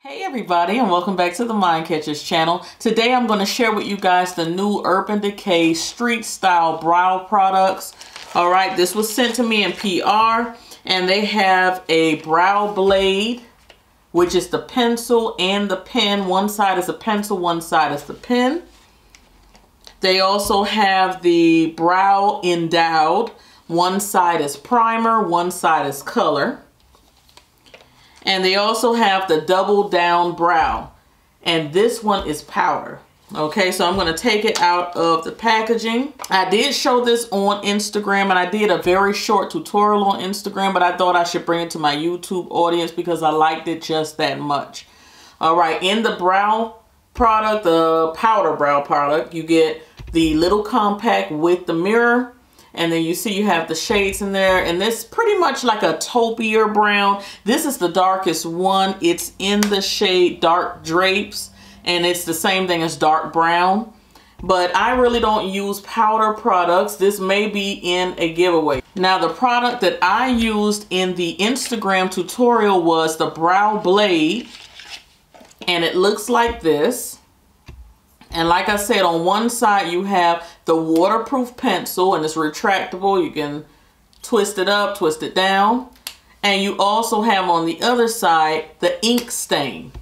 Hey everybody, and welcome back to the TheMindCatcher's channel. Today I'm going to share with you guys the new Urban Decay street style brow products. Alright, this was sent to me in PR, and they have a brow blade, which is the pencil and the pen. One side is a pencil, one side is the pen. They also have the brow endowed. One side is primer, one side is color. And they also have the double down brow, and this one is powder. Okay, so I'm going to take it out of the packaging. I did show this on Instagram, and I did a very short tutorial on Instagram, but I thought I should bring it to my YouTube audience because I liked it just that much. All right, in the brow product, the powder brow product, you get the little compact with the mirror. And then you see you have the shades in there, and this pretty much like a taupier brown. This is the darkest one. It's in the shade Dark Drapes, and it's the same thing as dark brown. But I really don't use powder products. This may be in a giveaway. Now, the product that I used in the Instagram tutorial was the brow blade, and it looks like this. And like I said, on one side you have the waterproof pencil, and it's retractable. You can twist it up, twist it down. And you also have on the other side the ink stain.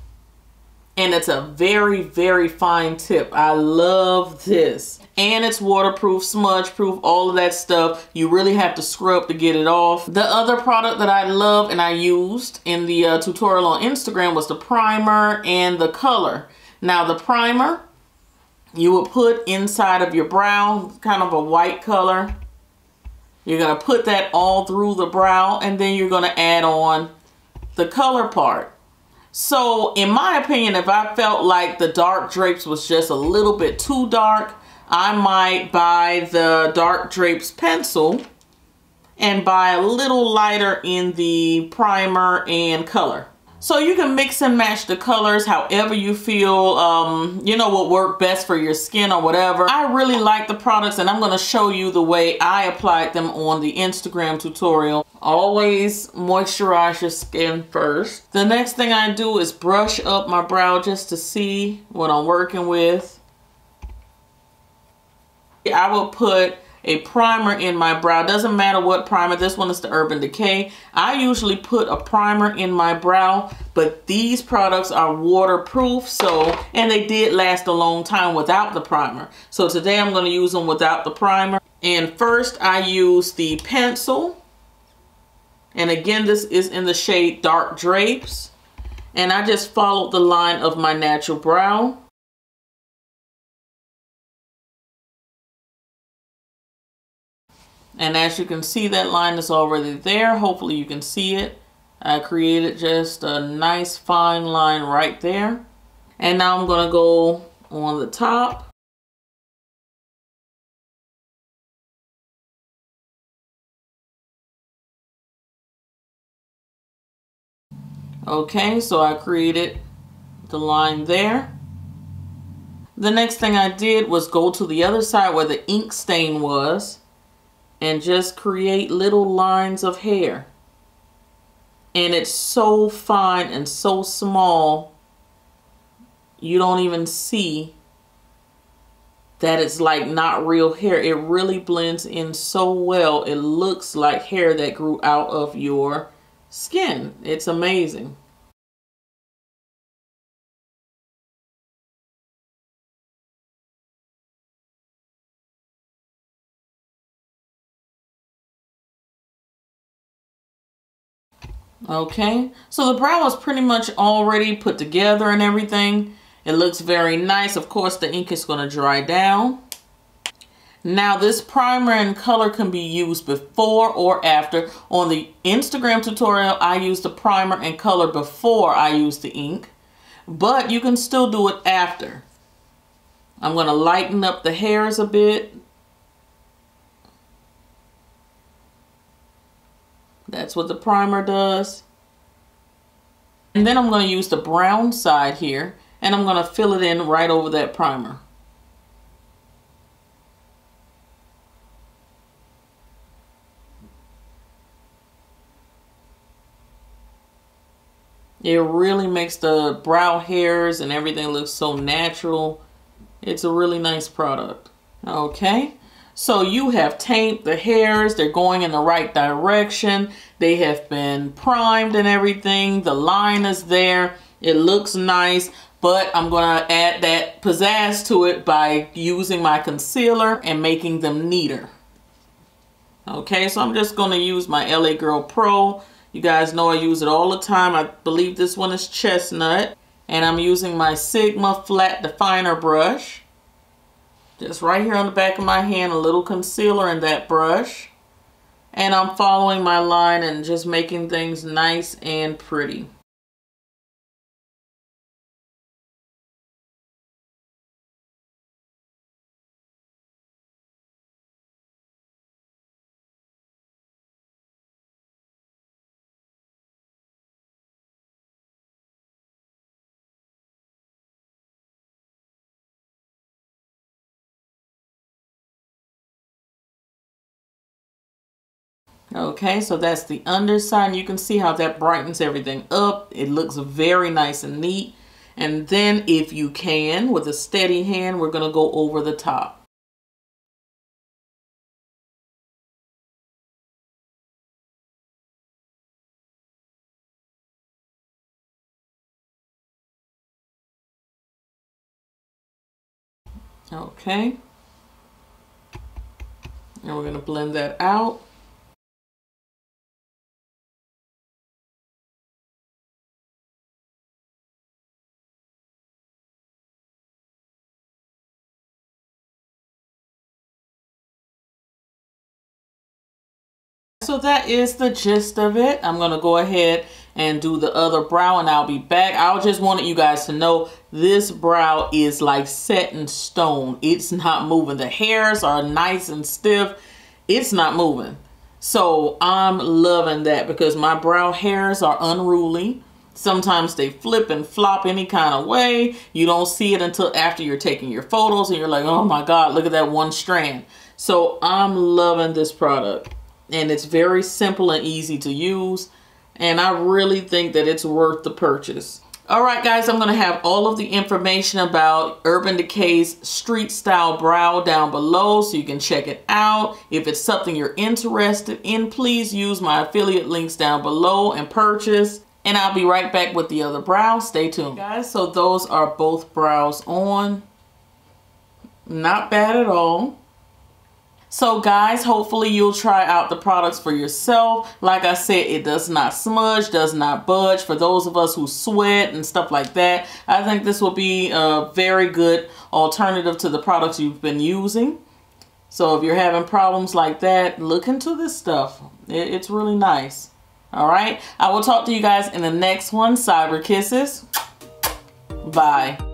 And it's a very, very fine tip. I love this. And it's waterproof, smudge proof, all of that stuff. You really have to scrub to get it off. The other product that I love and I used in the tutorial on Instagram was the primer and the color. Now the primer, you will put inside of your brow, kind of a white color. You're going to put that all through the brow, and then you're going to add on the color part. So in my opinion, if I felt like the Dark Drapes was just a little bit too dark, I might buy the Dark Drapes pencil and buy a little lighter in the primer and color. So you can mix and match the colors however you feel, you know, what work best for your skin or whatever. I really like the products, and I'm going to show you the way I applied them on the Instagram tutorial. Always moisturize your skin first. The next thing I do is brush up my brow just to see what I'm working with. I will put a primer in my brow. Doesn't matter what primer. This one is the Urban Decay. I usually put a primer in my brow, but these products are waterproof, so, and they did last a long time without the primer. So today I'm going to use them without the primer. And first I use the pencil. And again, this is in the shade Dark Drapes. And I just followed the line of my natural brow. And as you can see, that line is already there. Hopefully you can see it. I created just a nice fine line right there. And now I'm going to go on the top. Okay, so I created the line there. The next thing I did was go to the other side where the ink stain was, and just create little lines of hair. And it's so fine and so small, you don't even see that it's like not real hair. It really blends in so well. It looks like hair that grew out of your skin. It's amazing. Okay, so the brow is pretty much already put together and everything. It looks very nice. Of course, the ink is going to dry down. Now, this primer and color can be used before or after. On the Instagram tutorial, I used the primer and color before I used the ink, but you can still do it after. I'm going to lighten up the hairs a bit. That's what the primer does. And then I'm going to use the brown side here, and I'm going to fill it in right over that primer. It really makes the brow hairs and everything look so natural. It's a really nice product. Okay, so you have tamed the hairs. They're going in the right direction. They have been primed and everything. The line is there. It looks nice, but I'm gonna add that pizzazz to it by using my concealer and making them neater. Okay, so I'm just gonna use my LA Girl Pro. You guys know I use it all the time. I believe this one is Chestnut. And I'm using my Sigma Flat Definer brush. Just right here on the back of my hand, a little concealer in that brush. And I'm following my line and just making things nice and pretty. Okay, so that's the underside. You can see how that brightens everything up. It looks very nice and neat. And then if you can, with a steady hand, we're gonna go over the top. Okay. And we're gonna blend that out. So that is the gist of it. I'm going to go ahead and do the other brow and I'll be back. I just wanted you guys to know this brow is like set in stone. It's not moving. The hairs are nice and stiff. It's not moving. So I'm loving that because my brow hairs are unruly. Sometimes they flip and flop any kind of way. You don't see it until after you're taking your photos and you're like, oh my God, look at that one strand. So I'm loving this product. And it's very simple and easy to use. And I really think that it's worth the purchase. All right, guys, I'm going to have all of the information about Urban Decay's Street Style Brow down below so you can check it out. If it's something you're interested in, please use my affiliate links down below and purchase. And I'll be right back with the other brow. Stay tuned. Guys, so those are both brows on. Not bad at all. So guys, hopefully you'll try out the products for yourself. Like I said, it does not smudge, does not budge. For those of us who sweat and stuff like that, I think this will be a very good alternative to the products you've been using. So if you're having problems like that, look into this stuff. It's really nice. All right, I will talk to you guys in the next one. Cyber kisses. Bye.